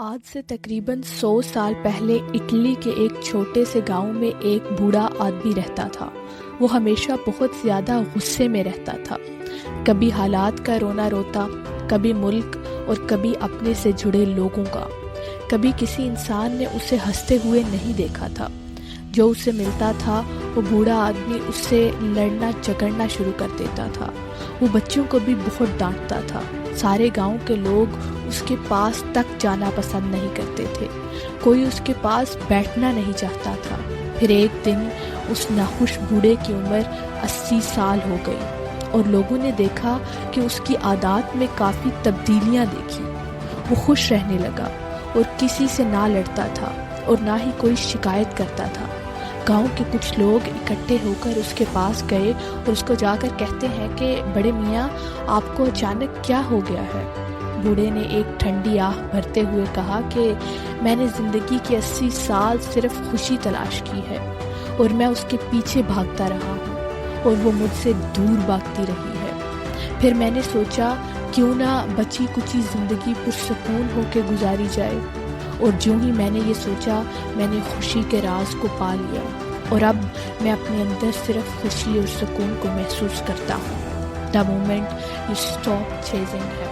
آج سے تقریباً 100 سال پہلے اٹلی کے ایک چھوٹے سے گاؤں میں ایک بوڑھا آدمی رہتا تھا۔ وہ ہمیشہ بہت زیادہ غصے میں رہتا تھا، کبھی حالات کا رونا روتا، کبھی ملک اور کبھی اپنے سے جڑے لوگوں کا۔ کبھی کسی انسان نے اسے ہنستے ہوئے نہیں دیکھا تھا۔ جو اسے ملتا تھا وہ بوڑھا آدمی اس سے لڑنا جھگڑنا شروع کر دیتا تھا۔ وہ بچوں کو بھی بہت ڈانٹتا تھا۔ سارے گاؤں کے لوگ اس کے پاس تک جانا پسند نہیں کرتے تھے، کوئی اس کے پاس بیٹھنا نہیں چاہتا تھا۔ پھر ایک دن اس ناخوش بوڑھے کی عمر 80 سال ہو گئی اور لوگوں نے دیکھا کہ اس کی عادات میں کافی تبدیلیاں دیکھی۔ وہ خوش رہنے لگا اور کسی سے نہ لڑتا تھا اور نہ ہی کوئی شکایت کرتا تھا۔ گاؤں کے کچھ لوگ اکٹھے ہو کر اس کے پاس گئے اور اس کو جا کر کہتے ہیں کہ بڑے میاں، آپ کو اچانک کیا ہو گیا ہے؟ بوڑھے نے ایک ٹھنڈی آہ بھرتے ہوئے کہا کہ میں نے زندگی کے 80 سال صرف خوشی تلاش کی ہے اور میں اس کے پیچھے بھاگتا رہا ہوں اور وہ مجھ سے دور بھاگتی رہی ہے۔ پھر میں نے سوچا کیوں نہ بچی کچی زندگی پرسکون ہو کے گزاری جائے، اور جو ہی میں نے یہ سوچا میں نے خوشی کے راز کو پا لیا، اور اب میں اپنے اندر صرف خوشی اور سکون کو محسوس کرتا ہوں۔ The moment you stop chasing happiness.